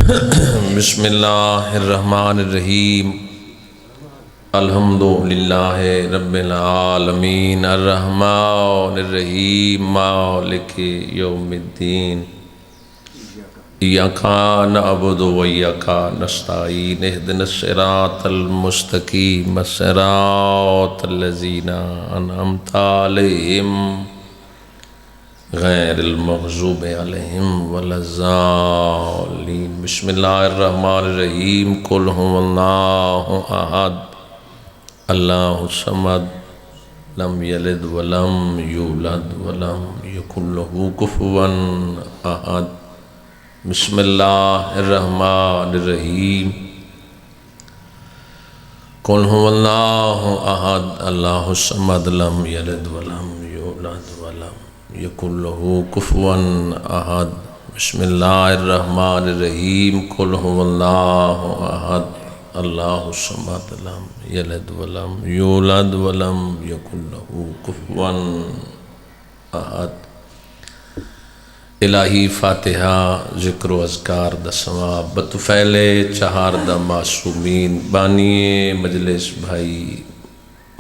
بسم اللہ الرحمن الرحیم الحمدللہ رب العالمین الرحمن الرحیم مالک یوم الدین ایاک نعبد و ایاک نستعین اہدنا الصراط المستقیم صراط الذین انعمت علیہم غیر المغضوب علیہم ولا الضالین بسم اللہ الرحمن الرحیم قل هو اللہ احد اللہ الصمد لم یلد ولم یولد ولم یکن له کفوا احد بسم اللہ الرحمن الرحیم قل هو اللہ احد اللہ الصمد لم یلد ولم یولد ولم یکن له کفوا احد بسم اللہ الرحمن الرحیم قل هو اللہ احد اللہ الصمد لم یلد ولم یولد ولم یکن له کفوا احد الہی فاتحہ ذکر و اذکار دا ثواب بطفیل چہار دا معصومین بانی مجلس بھائی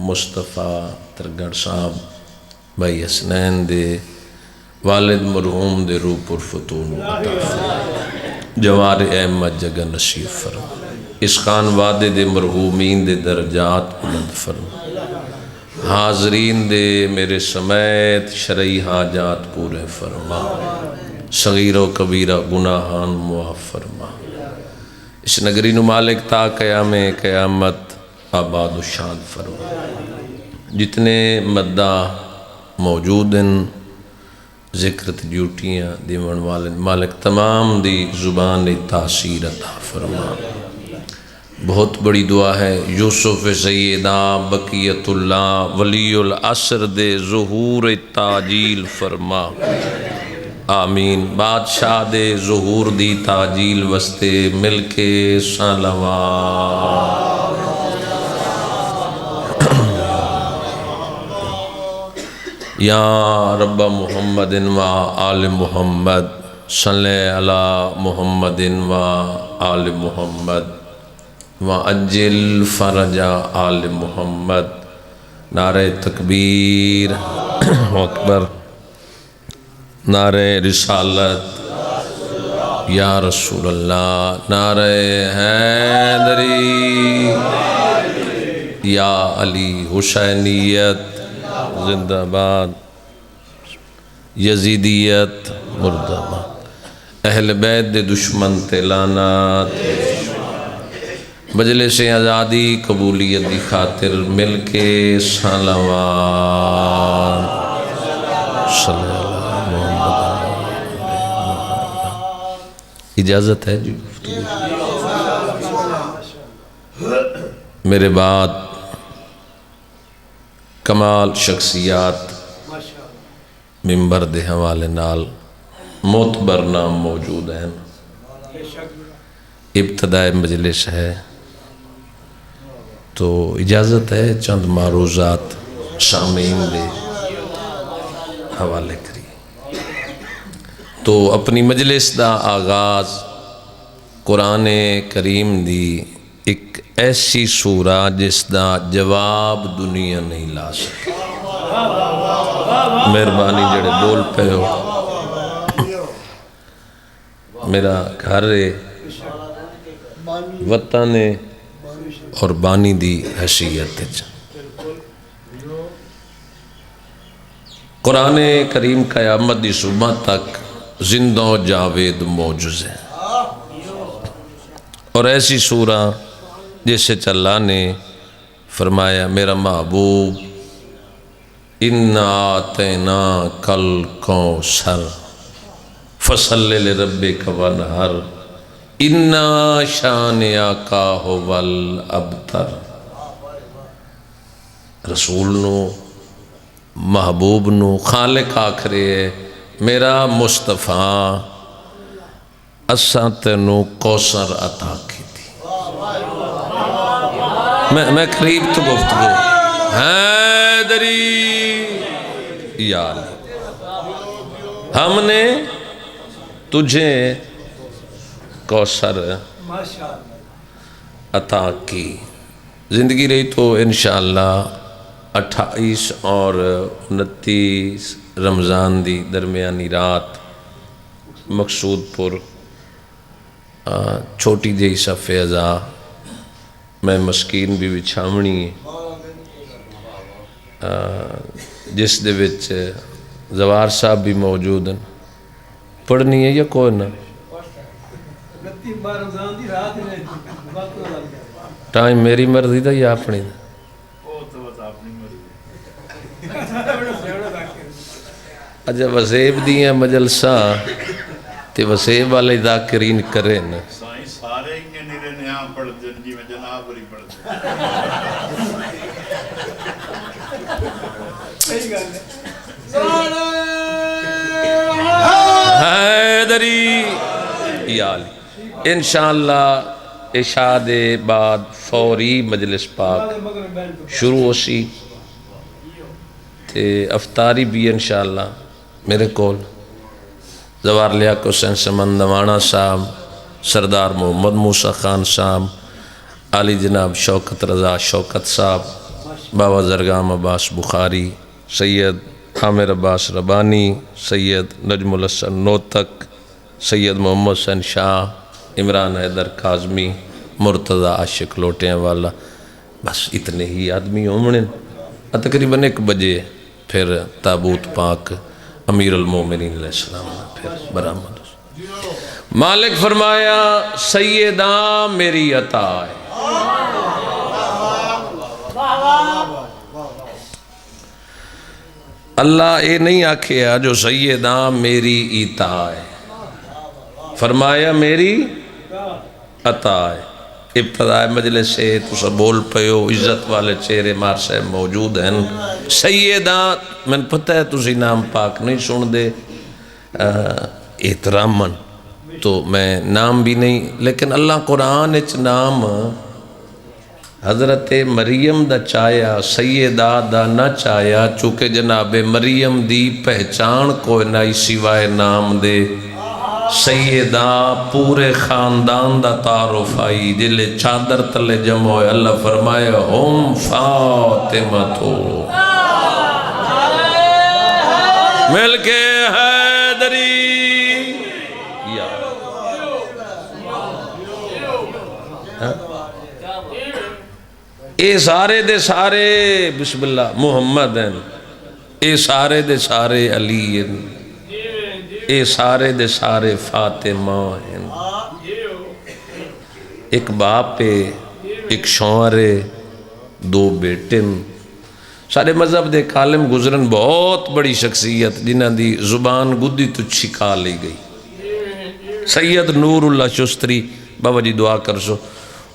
مصطفیٰ ترگڑ صاحب بھائی حسنین دے والد مرحوم دے روح پر فتون عطا فرما جوار احمد جگہ نصیب فرما اس خان وعدے دے مرحومین دے درجات بلند فرما حاضرین دے میرے سمیت شرعی حاجات پورے فرما صغیر و کبیرہ گناہان معاف فرما اس نگری نو مالک تا قیام قیامت آباد و شاد فرما جتنے مدہ موجود ہیں ذکرت ڈیوٹیاں دیون والن مالک تمام دی زبان تاثیر عطا فرما بہت بڑی دعا ہے یوسف سیدہ بقیت اللہ ولی العصر دے ظہور تاجیل فرما آمین بادشاہ دے ظہور دی تاجیل وستے مل کے صلوات یا رب محمد و آل محمد صلی علی محمد و آل محمد وعجل فرج آل محمد نعرہ تکبیر اکبر نعرہ رسالت یا رسول اللہ نعرہ حیدری یا علی حسینیت زندہ باد یزیدیت مردہ باد اہل بیت دے دشمن تے لعنات مجلس آزادی قبولیت دی خاطر مل کے صلوات صلی اللہ محمد اجازت ہے جی میرے بعد کمال شخصیات ممبر دے حوالے نال معتبر نام موجود ہیں ابتدائی مجلس ہے تو اجازت ہے چند معروضات سامعین دے حوالے کری تو اپنی مجلس دا آغاز قرآن کریم دی ایک ایسی سورہ جس دا جواب دنیا نہیں لا سکے مہربانی جڑے بول پہ ہو میرا گھر وطن اور بانی دی حیثیت قرآن کریم قیامت دی صبح تک زندہ و جاوید موجز ہے اور ایسی سورہ جیسے اللہ نے فرمایا میرا محبوب اِنَّا آتَيْنَاكَ الْكَوْثَرَ فَصَلِّ لِرَبِّكَ وَانْحَرْ اِنَّا شَانِئَكَ هُوَ الْأَبْتَرُ رسول نو محبوب نو خالق آکھرے میرا مصطفیٰ اساں تینو کوثر عطا کی تھی میں قریب تو گفتگو حیدری یا علی ہم نے تجھے کوثر عطا کی۔ زندگی رہی تو انشاءاللہ 28 اور 29 رمضان دی درمیانی رات مقصود پور چھوٹی جہی صف ازا میں مسکین بھی بچھاونی ہے جس دے وچ زوار صاحب بھی موجود ہیں۔ پڑھنی ہے یا کوئی نہ؟ ٹائم میری مرضی دا یا اپنی دا؟ اجا وزیب دیاں مجلسہ تے وزیب والے ذاکرین کریں سارے انہیں نیرے نیاں پڑھ دیں جی میں جناب بری پڑھ دیں حیدری یا علی۔ انشاءاللہ عشاء دے بعد فوری مجلس پاک شروع ہو سی تے افطاری بھی انشاءاللہ میرے کول زوار لیاق حسین سمندوانہ صاحب، سردار محمد موسیٰ خان صاحب، علی جناب شوکت رضا شوکت صاحب، بابا زرگام عباس بخاری، سید عامر عباس ربانی، سید نجم الحسن نوتک، سید محمد حسین شاہ، عمران حیدر کاظمی، مرتضی عاشق لوٹیاں والا، بس اتنے ہی آدمی ہومنے۔ تقریباً 1 بجے پھر تابوت پاک امیر المومنین علیہ السلام پھر برآمد۔ مالک فرمایا سیداں میری عطا ہے۔ اللہ اے نہیں آکھیا جو سیداں میری عطا ہے، فرمایا میری عطا ہے۔ ابتداء مجلس سے تو سب بول پہو، عزت والے چہرے مار صاحب موجود ہیں۔ سیداں میں پتہ ہے تسی نام پاک نہیں سن دے احترامن تو میں نام بھی نہیں، لیکن اللہ قرآن اچ نام حضرت مریم دا چایا سیدہ دا نہ چایا، چونکہ جناب مریم دی پہچان کوئی نہ سوائے نام دے۔ سیدہ پورے خاندان دا تعارف آئی، جلے چادر تلے جمع ہوئے، اللہ فرمائے ہم فاطمہ تو مل کے حیدری یا اے سارے دے سارے بسم اللہ محمد ہیں، اے سارے دے سارے علی ہیں، اے سارے دے سارے فاطمہ ہیں۔ ایک باپ ہے، ایک شوہر ہے، 2 بیٹے ہیں۔ سارے مذہب دے کالم گزرن بہت بڑی شخصیت جنہ دی زبان گدی تو چھکا لی گئی۔ سید نور اللہ شستری بابا جی دعا کر سو،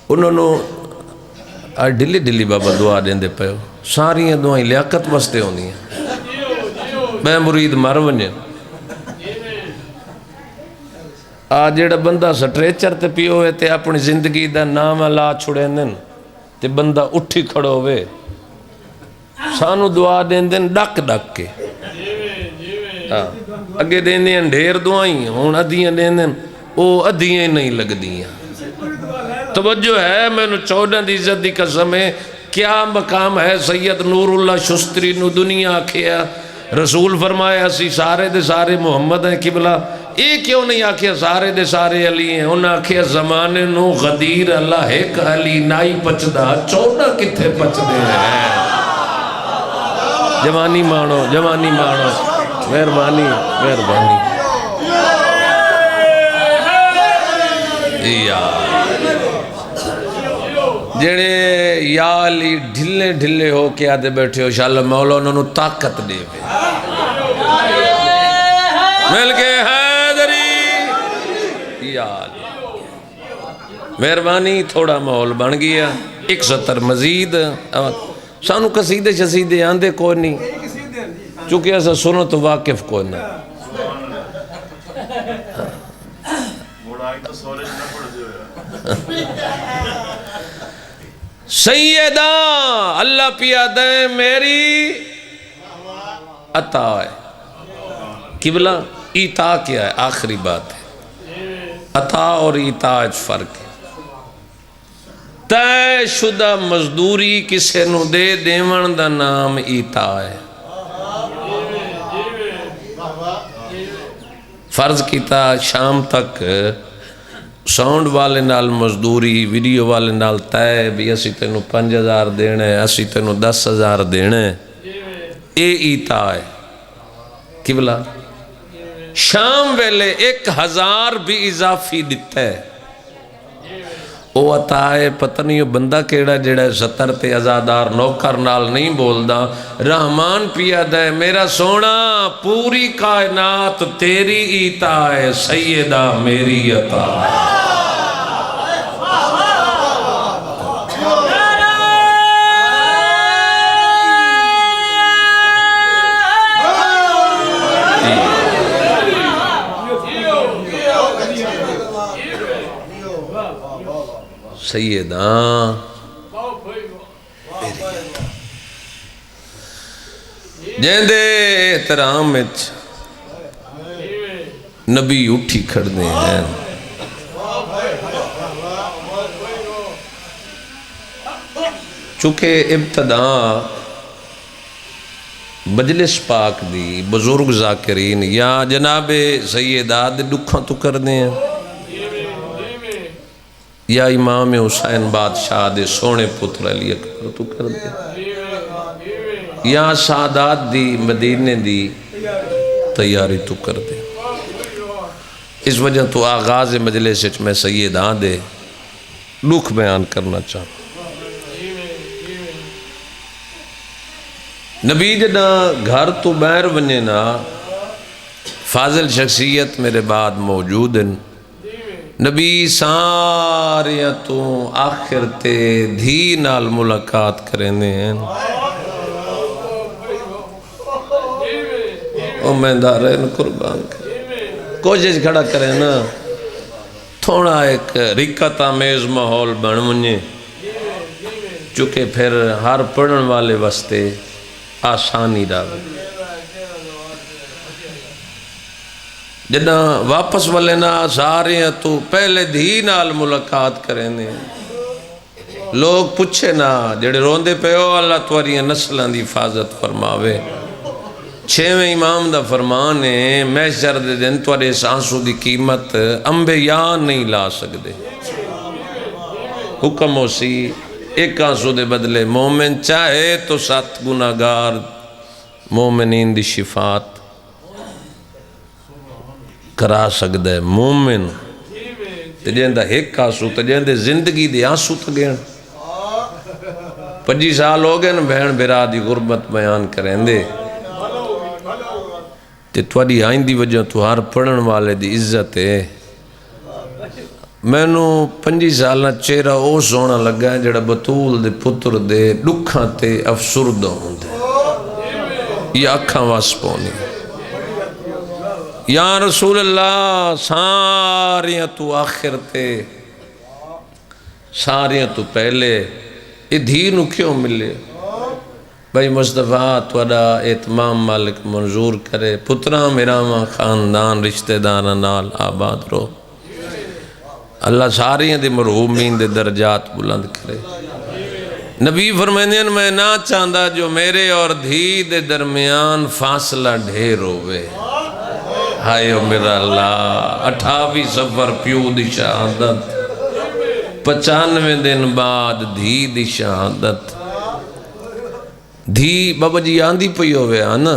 انہوں نے ڈلی ڈلی بابا دعا دیں دے پہو، ساریاں دعائیں لیاقت وستے ہونی ہیں، میں مرید مر ونجے۔ جیڑا بندہ سٹریچر تے پیو ہے تے اپنی زندگی دا نام لا چھڑے دن تے بندہ اٹھی کھڑو ہوئے، سانو دعا دیں دن ڈک ڈک کے اگے دیں دیں ڈھیر دعائیں ہون ادھیاں دیں دن او ادھیاں نہیں لگ دیاں۔ توجہ ہے میں نے 14 دی عزت دی قسم ہے، کیا مقام ہے سید نور اللہ شستری نو دنیا کھیا؟ رسول فرمایا اسی سارے دے سارے محمد ہیں قبلہ، ایک کیوں نہیں آکھیا سارے دے سارے علی ہیں؟ انہاں آکھیا زمانے نو غدیر اللہ ایک علی نائی پچدا 14 کتھے پچ دے ہیں۔ جوانی مانو مہربانی مہربانی جڑے یا علی ڈھلے ڈھلے ہو کے آدھے بیٹھے ہو شاءاللہ مولا انہوں نے طاقت دے پہ مل کے حیدری یا علی۔ مہربانی تھوڑا ماحول بن گیا، 170 مزید سانو قصیدے شسیدے آندے کوئی نہیں، چونکہ ایسا سنو تو واقف کوئی نہیں۔ سیدہ اللہ پیادیں میری عطا ہے۔ قبلہ عطا کیا ہے؟ آخری بات ہے، عطا اور ایتا فرق ہے۔ طے شدہ مزدوری کسے نو دے دیون دا نام ایتا ہے۔ فرض کیتا شام تک ساؤنڈ والے نال مزدوری، ویڈیو والے نال طے بھی اسی تینوں 5000 دینے، اسی تینوں 10,000 دینے، اے ایتا ہے۔ قبلہ شام ویلے 1000 بھی اضافی دیتا ہے، او عطا ہے۔ پتہ نہیں وہ بندہ کیڑا جڑا 70 تے ازادار نوکر نال نہیں بولدا، رحمان پیا دے میرا سونا پوری کائنات تیری ایتا ہے، سیدہ میری عطا ہے۔ سیداں جیندے احترام وچ نبی اٹھی کھڑنے ہیں، چونکہ ابتدا مجلس پاک دی بزرگ ذاکرین یا جناب سیدات دکھاں تو کرنے ہیں، یا امام حسین بادشاہ دے سونے پتر علی اکبر تو کر دے، یا سادات دی مدینے دی تیاری تو کر دے۔ اس وجہ تو آغاز مجلس میں سیدان دے لکھ بیان کرنا چاہتا۔ نبی جنا گھر تو باہر ونجے نا، فاضل شخصیت میرے بعد موجود ہیں، نبی ساریاں تو آخر تے دھی نال ملاقات کرنے ہیں۔ او میں دارین قربان کر کوشش کھڑا کریں نا، تھوڑا ایک رکت آمیز ماحول بن منجے، چونکہ پھر ہر پڑھن والے واسطے آسانی رہے۔ جنا واپس والے نا سارے تو پہلے دھی نال ملاقات کرنے، لوگ پوچھے نا جڑے روندے پہ ہو اللہ تواری نسلان دی حفاظت فرماوے۔ 6ویں امام دا فرمان ہے، محشر دے دن توارے سانسو دی قیمت انبیاء نہیں لا سکدے۔ حکم ہو سی ایک آنسو دے بدلے مومن چاہے تو 7 گناہگار مومنین دی شفاعت کرا سکتا ہے۔ مومن تجھیں دا ایک آنسو تجھیں دے زندگی دے آنسو تگین 25 سال ہو گئے نا بہن برا دی غربت بیان کریں دے، تے تواری آئین دی وجہ تو ہر پڑھن والے دی عزت ہے۔ میں نو 25 سالہ چہرہ او سونا لگا ہے جڑا بطول دے پتر دے دکھاں تے افسردہ ہوں دے، یہ اکھاں واسپونی۔ یا رسول اللہ ساریاں تو آخر تے ساریاں تو پہلے یہ دھینو کیوں ملے؟ بھائی مصطفیٰ توڑا اتمام مالک منظور کرے، پترہ میراما خاندان رشتہ دارہ نال آباد رو، اللہ ساریاں دے مرحومین دے درجات بلند کرے۔ نبی فرمائیں میں نہ چاہتا جو میرے اور دھی دے درمیان فاصلہ ڈھیر ہوئے۔ ہائے میرا اللہ 28 سفر پیو دی شہادت، 95 دن بعد دھی دی شہادت۔ دھی بابا جی آندھی پئی ہوئے آنا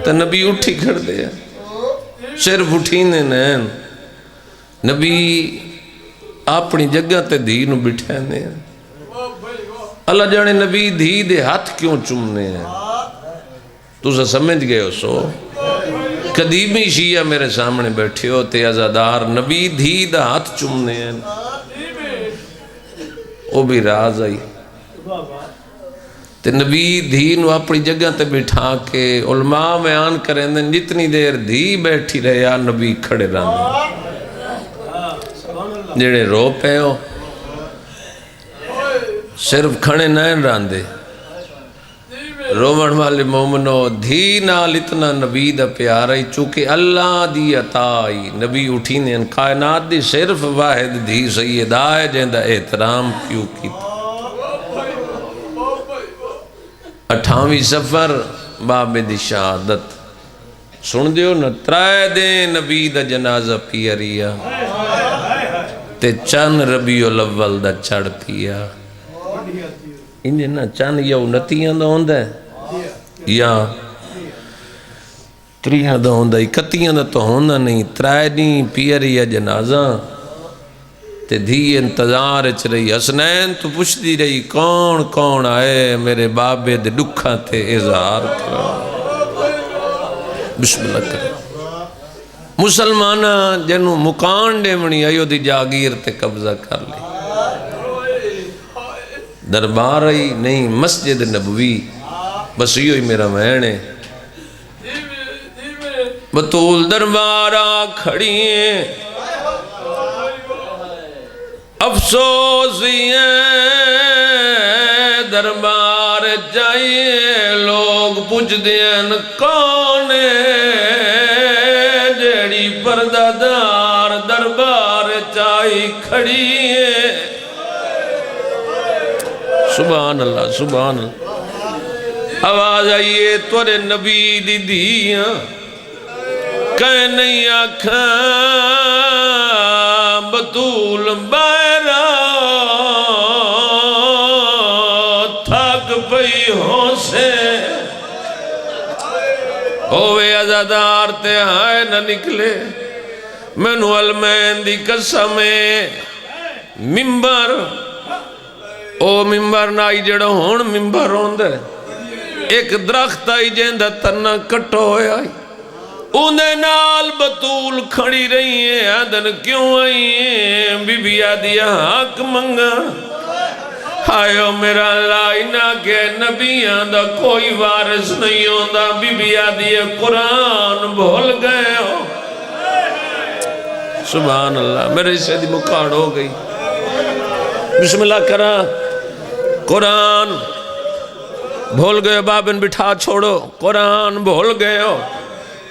تو نبی اٹھی کھڑ دیا، صرف اٹھینے نین نبی اپنی جگہ تے دھی نو بٹھانے ہیں۔ اللہ جانے نبی دھی دے ہاتھ کیوں چومنے ہیں؟ تو سے سمجھ گئے ہو سو قدیمی شیعہ میرے سامنے بیٹھے ہوتے ازادار نبی دھی دا ہاتھ چومنے ہیں، وہ بھی راز آئی تے نبی دھی نو اپنی جگہ تے بٹھا کے علماء بیان کریں دیں جتنی دیر دھی بیٹھی رہا نبی کھڑے رہنے، جڑے رو پہ ہو صرف کھڑے نہیں رہندے، رومن والے مومنو دھی نال اتنا نبی دا پیار ہے چونکہ اللہ دی عطا آئی نبی اٹھی نے کائنات دی صرف واحد دھی سیدہ ہے جہاں احترام کیوں کی 28ویں سفر بابے دی شہادت سن دیو نا ترائے دیں نبی دا جنازہ پیا ریا تے چند ربیع الاول دا چڑھ پیا انجھے نا چند یا انتیاں دا ہوندہ ہے یا تریاں دا ہوندہ ہے اکتیاں دا تو ہوندہ نہیں ترائے دیں پیا ریا جنازہ تے دھی انتظار اچ رہی حسنین تو پوچھ دی رہی کون کون آئے میرے بابے دے دکھاں تے اظہار کرا بسم اللہ کرا مسلمانہ جنہوں مکان دے منی آئیو دی جاگیر تے قبضہ کر لی دربار آئی نہیں مسجد نبوی بس یہ میرا مہنے بطول دربارہ کھڑی ہیں افسوس دربار جائیے لوگ پوچھ دین کون جیڑی پردہ دار دربار چاہی کھڑی ہے سبحان اللہ سبحان اللہ آواز آئیے تورے نبی دی دیاں کہیں نہیں آکھاں بطول بائرہ تھاک پئی ہوں سے ہوئے عزادار تے ہائے نہ نکلے منو المین دی قسمیں ممبر او ممبر نائی جڑا ہون ممبر ہوندے ایک درخت آئی جیندہ تنہ کٹو ہوئے آئی اندھے نال بطول کھڑی رہی ہیں آدھن کیوں آئی ہیں بی بی آدیا حق منگا آئیو میرا اللہ انہا کہ نبیان دا کوئی وارث نہیں ہوندہ بی بی آدیا قرآن بھول گئے ہو سبحان اللہ میرے سے دی مکاڑ ہو گئی بسم اللہ کرا قرآن بھول گئے بابن بٹھا چھوڑو قرآن بھول گئے ہو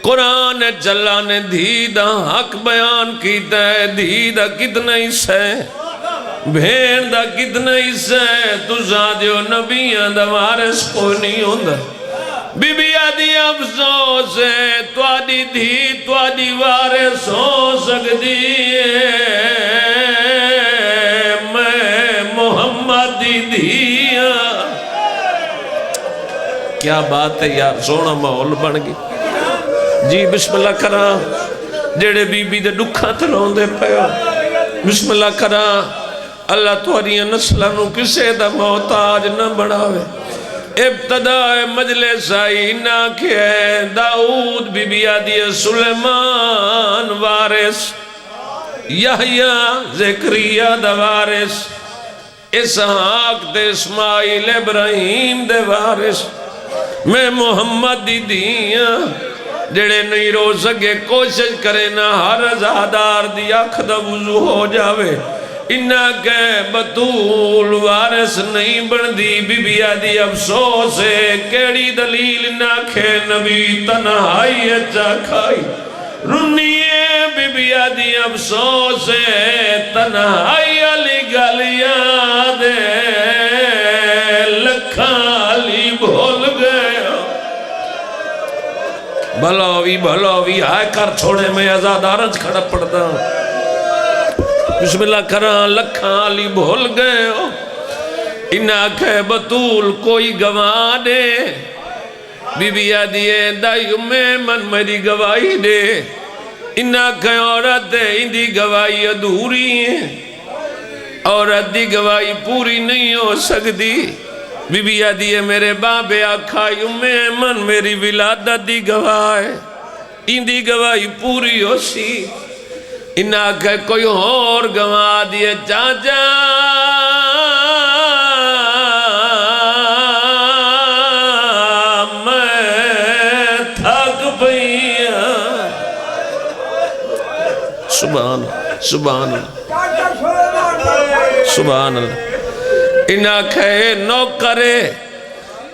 قرآن چلا نے دھیدہ حق بیان کیتا ہے دھیدہ کتنا حصہ ہے بھین دا کتنا حصہ ہے تو زادیو نبیان دا وارث کوئی نہیں ہوندہ بی بی آدھی افسوس ہے تو آدھی دھی تو آدھی وارث ہو سکتی ہے میں محمد دی دھیاں کیا بات ہے یار سونا ماحول بن گئی جی بسم اللہ کرا جیڑے بی بی دے دکھاں تے روندے پئے بسم اللہ کرا اللہ تواریاں نسلاں نو کسے دا محتاج نہ بناوے ابتدا مجلس آئی نہ کہ داؤد بی بی آدھی سلیمان وارث یحییٰ زکریہ دا وارث اسحاق دے اسماعیل ابراہیم دے وارث میں محمد دی دیاں جڑے نہیں رو سکے کوشش کرے نہ ہر عزادار دی آنکھ دا وضو ہو جاوے انہا کہ بطول وارث نہیں بن دی بی بی آدھی افسوس ہے کیڑی دلیل انہا کہ نبی تنہائی اچھا کھائی رنیے بی بی آدھی افسوس ہے تنہائی علی گل یاد لکھالی بھول گئے بھلوی آئے کر چھوڑے میں ازادارج کھڑا پڑتا بسم اللہ کران لکھاں علی بھول گئے ہو انہا کہ بطول کوئی گواہ دے بی بی آدھیے دائیو میں من میری گواہی دے انہا کہ عورت اندھی گواہی ادھوری ہیں عورت دی گواہی پوری نہیں ہو سکتی بی بی آدھی ہے میرے بابے آکھائی امیں من میری ولادت دی گواہ ہے ان دی گواہی پوری ہو سی انہا کہ کوئی اور گواہ دیئے چاچا میں تھک پئیا سبحان سبحان سبحان اللہ انہا کہ نوکرے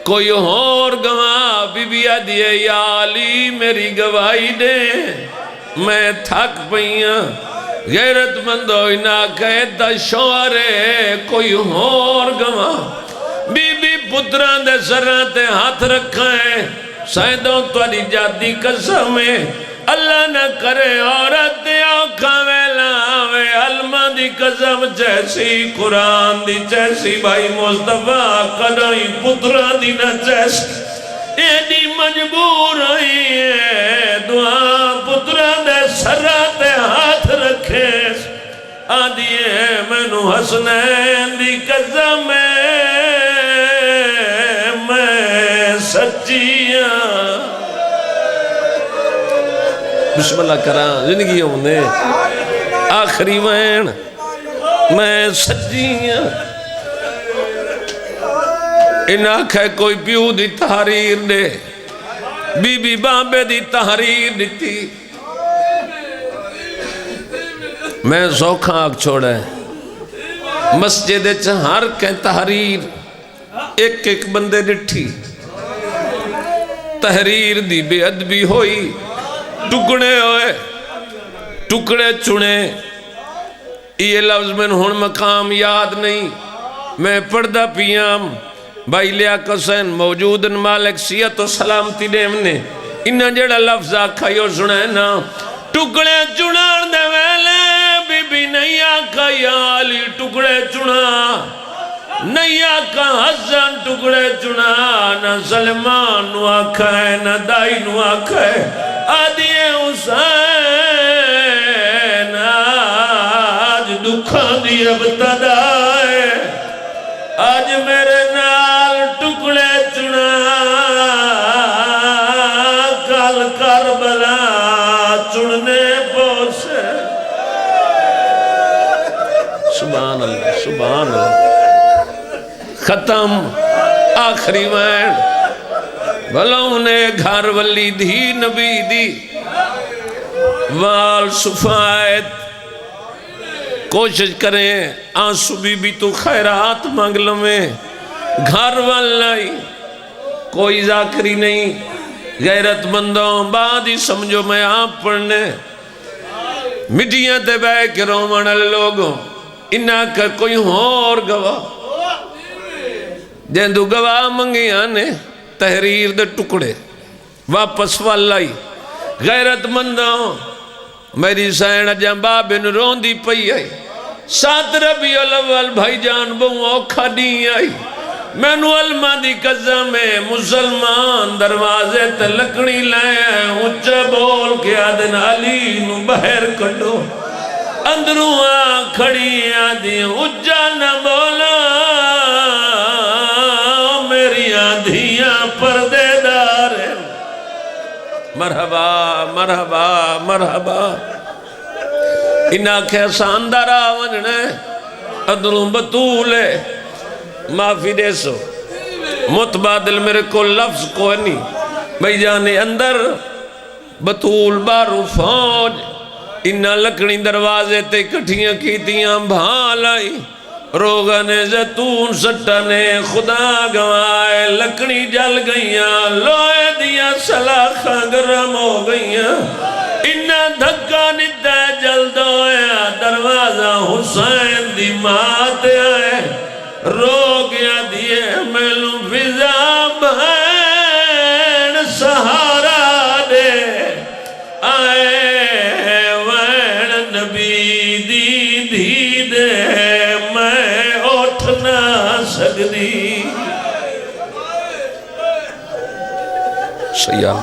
کوئی اور گواہ بی بی آدھیے یا علی میری گواہی دے میں تھک پئیاں غیرت مندو انہا کہتا شوارے کوئی اور گواہ بی بی پتران دے سران تے ہاتھ رکھا ہے سائدوں تواری جاتی قسم ہے اللہ نہ کرے عورت آنکھا ویلا وے علمہ دی قسم جیسی قرآن دی جیسی بھائی مصطفیٰ قدائی پتران دی نہ جیسی ایڈی مجبور ہوئی ہے دعا پتران دے سرات ہاتھ رکھے آدھیے مینو حسنین دی قسم میں سچیاں بسم اللہ کران زندگی ہونے آخری وین میں سچیاں ان آنکھیں کوئی پیو دی تحریر دے بی بی بابے دی تحریر دیتی میں سوکھا آنکھ چھوڑا ہے مسجد ہر کے تحریر ایک ایک بندے ڈٹھی تحریر دی بے ادبی ہوئی ٹکڑے ہوئے ٹکڑے چنے یہ لفظ میں ہن مقام یاد نہیں میں پردہ پیام بھائی لیاقت حسین موجود مالک سیت و سلامتی دیمنے انہا جڑا لفظ آکھا یو سنے نا ٹکڑے چنان دے ویلے بی بی نہیں آکھا یا علی ٹکڑے چنا نہیں آکھا حسن ٹکڑے چنا نہ سلمان نو آکھا ہے نہ دائی نو آکھا ہے آدھیے حسین آج دکھان دی ابتدا ہے آج میرے نال ٹکڑے چنا کل کربلا چننے پوسے سبحان اللہ سبحان اللہ ختم آخری وین بھلا انہیں گھر ولی دھی نبی دی وال صفایت کوشش کریں آنسو بی بی تو خیرات مانگ لمیں گھر والائی کوئی ذاکری نہیں غیرت مندوں بعد ہی سمجھو میں آپ پڑھنے مٹیاں تے بے کے رومن لوگوں انہا کا کوئی اور گواہ جہندو گواہ منگیاں نے تحریر دے ٹکڑے واپس والائی غیرت مندوں میری سینہ جنبا بن رون دی پئی آئی 7 ربیع الاول بھائی جان بہوں اوکھا نہیں آئی مینو علمہ دی قسم ہے مسلمان دروازے تے لکڑی لائے اچھا بول کے آدن علی نو بہر کڑو اندروں کھڑی آدھی اچھا نہ بولا میری آدھیاں پردے دار مرحبا مرحبا مرحبا انہا کے ساندارا وننے ادھروں بطولے معافی دے سو متبادل میرے کو لفظ کوئی نہیں بھائی جانے اندر بطول بارو فوج انہا لکڑی دروازے تے کٹھیاں کیتیاں بھال آئی روغن زیتون سٹنے خدا گوائے لکڑی جل گئیاں لوئے دیا سلاخاں گرم ہو گئیاں انہا دھکا نتا جلد ہویا دروازہ حسین دی مات آئے رو گیا دیئے میلوں فضا بہن سہارا دے آئے وین نبی دی دی دے میں اٹھ نہ سکتی سیاح